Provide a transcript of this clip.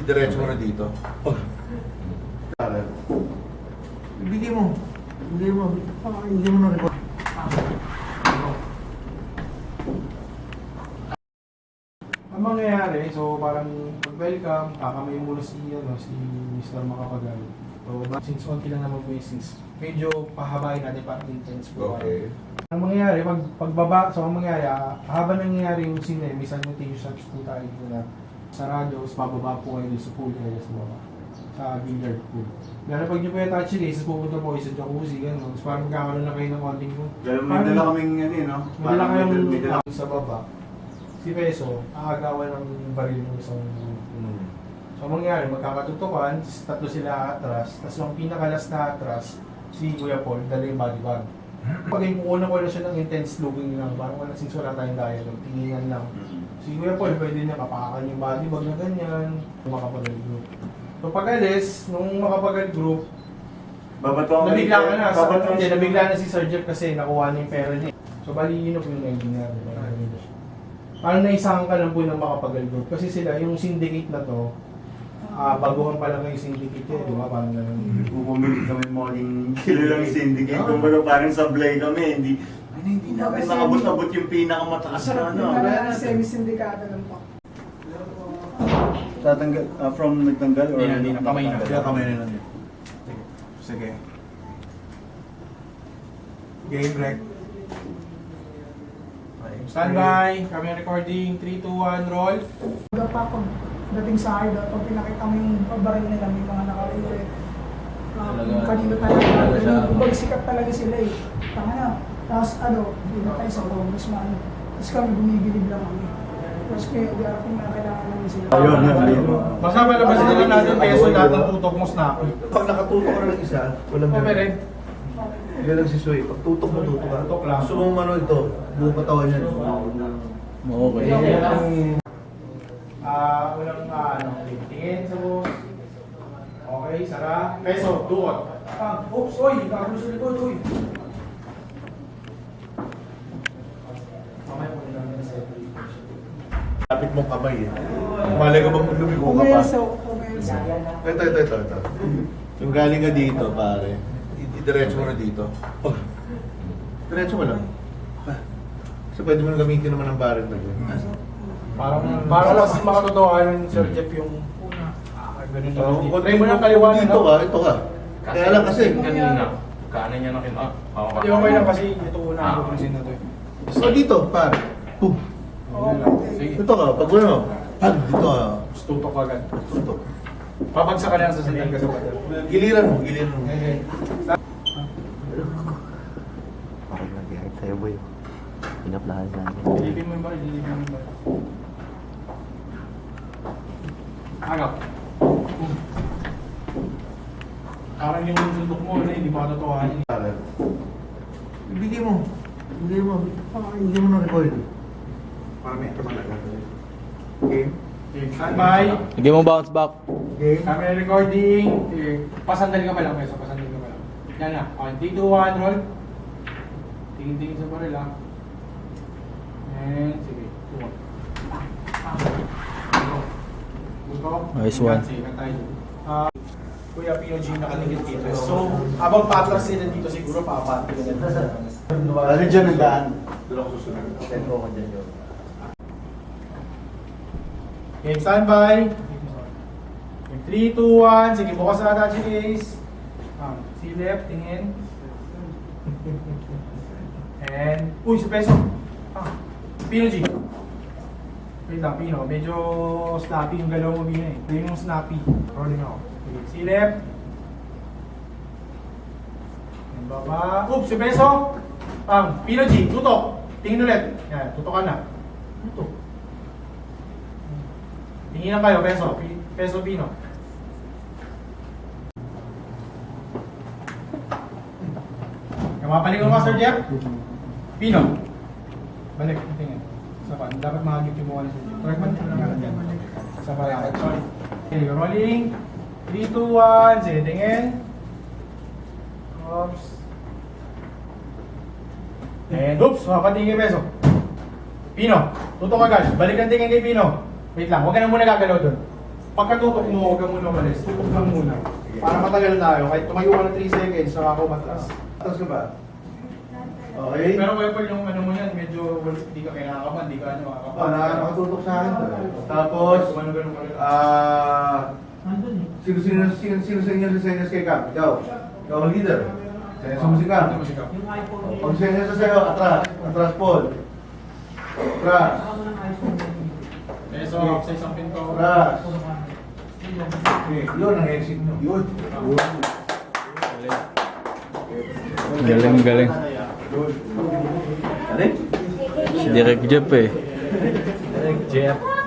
Diretso mo na dito. Oh. Ibigay mo. Ibigay mo. Ibigay mo na record. Ang mangyayari, so parang pag-welcome, kakamay muna si Mr. Makapagal. So, since konti lang naman po yung since, medyo pahabain natin para intense po. Okay. Ang mangyayari, pagbaba, so ang mangyayari, habang nangyayari yung scene, may simultaneous shots po tayo na sarado, tapos bababa po kayo sa pool area sa baba, sa billiard pool. Lalo pag nyo po yung touch cases, pupunta po kayo sa jacuzzi, gano'n. Tapos parang magkakaroon na kayo ng konting po. Pero may dala kaming ano no? May dala kayong may dala. sa baba. Si Peso, aagawan ng baril ng isang So, ang mangyari, magkakatutukan, tatlo sila atras, tapos yung pinakalas na atras, si Kuya Paul, dala yung body bag. Pag yung kukunan ko na siya ng intense looking lang, parang wala since wala tayong dialogue, tingingan lang. Si Kuya Paul, pwede niya kapakan yung body bag na ganyan, yung Makapagal group. So, pag alis, nung Makapagal group, nabigla ka na, nabigla na si Sir Jeff kasi nakuha niya yung pera niya. So, bali yun po yung ending natin. Parang naisahan ka lang po ng Makapagal group kasi sila, yung syndicate na to, baguhan pa lang kayo syndicate eh, di ba? Parang ganun. Pupumili kami morning kilalang syndicate. Kumbaga parang sablay kami, hindi namin nakabot-abot yung pinakamataas na ano. Parang semi-sindikado lang po. Tatanggal, from nagtanggal or? Hindi na, kamay na. Kaya kamay na lang yun. Sige. Game break. Standby, kami recording, 3, 2, 1, roll. Pa pag dating sa idol, pag pinakita mo yung baril nila, may mga nakakulit. Kanino talaga, bumagsikat talaga sila eh. Tama na. Tapos hindi na tayo sa congressman. Tapos kami bumibilib lang kami. Tapos kaya kung kailangan namin sila. Ayun. Basta malabasin nila natin peso lahat ng tutok mo snap. Pag nakatutok ka ng isa, walang Okay rin. Yan lang si Suy. Pag tutok mo, tutok ka. Tutok lang. Gusto mong mano ito, buong katawan yan. Okay. Unang tingin sa boss. Okay, sara. Peso, duot. Oops, oy, kagulo sa likod, oy. Mamaya po nila ng set. Lapit mong kamay eh. Malay ka bang lumigo ka pa? Pumelso. Ito. Yung galing ka dito, pare. Diretso mo na dito. Oh. Diretso mo lang. Kasi pwede mo na gamitin naman ang baril na yun. Parang mas makatotohanan Sir Jeff yung ganun na. Kung Try mo ng kaliwa dito ka, ito ka. Kaya lang kasi. Kanina, kanan niya nakita. Hindi okay lang kasi ito una ang pupunsin na to eh. So dito, pare. Boom. Sige. Ito ka, pag ano, dito ka. Tutok agad. Tutok. Pabagsak ka lang sa sandal ka sa batal. Giliran mo. Parang nag-hide sa'yo, boy. Pinaplahan namin. Dilipin mo yung baril, dilipin mo yung baril. Agaw. Parang yung sundok mo, hindi pa katotohanan. Pare. Ibigay mo. Ibigay mo na record. Para may kamalaga. Game. Standby. Sige mo bounce back. Game. Kami recording. Pasandal ka pa lang, Peso. Pasandal ka pa lang. Yan na. Okay, 3, 2, 1, roll. Tingin-tingin sa baril, ha. And, sige. Tuwag. Nice one. Sige, tayo. Kuya POG nakaligid dito. So, abang patras sila dito siguro, papato ka dyan. Ano dyan ang daan? Doon ako susunod. Tempo ko dyan yun. Game standby. 3, 2, 1. Sige, bukas na touch case. Si left, tingin. And, uy, si Peso. Pino G. Wait lang, Pino. Medyo snappy yung galaw mo, Pino eh. Ito yung snappy. Rolling ako. Sige, si left. And baba. Oops, si Peso. Pino G, tutok. Tingin ulit. Yan, tutok ka na. Tutok. Tinginan kayo, Peso. Peso, Pino. Mapalingon ka, Sir Jeff? Pino. Balik, tingin. Isa pa. Dapat makagit yung mukha ni Sir Jeff. Correct man? Isa pa lang. Sorry. Okay, rolling. 3, 2, 1. Sige, tingin. Oops. And oops, mapatingin Peso. Pino, tutok agad. Balik ang tingin kay Pino. Wait lang, huwag ka na muna gagalaw doon. Pagkatutok mo, huwag ka muna umalis. Tutok lang muna. Para matagal tayo. Kahit tumayo ka ng 3 seconds, saka ako matras. Atas ka ba? Okay? Pero Webber, yung ano mo yan, medyo hindi ka kinakapan, hindi ka ano makakapan. Nakatutok sa akin to. Tapos, Ganun ka rin. sino sa inyo sa senyas kay Cap? Ikaw. Ikaw ang leader. Senyas mo si Cap. Pag senyas sa sayo, atras. Atras, Paul. Atras. So, sa isang pinto. Atras. Okay, yun ang exit nyo. Yun. Galing, galing. Alin? Si Direk Jeff eh. Jeff.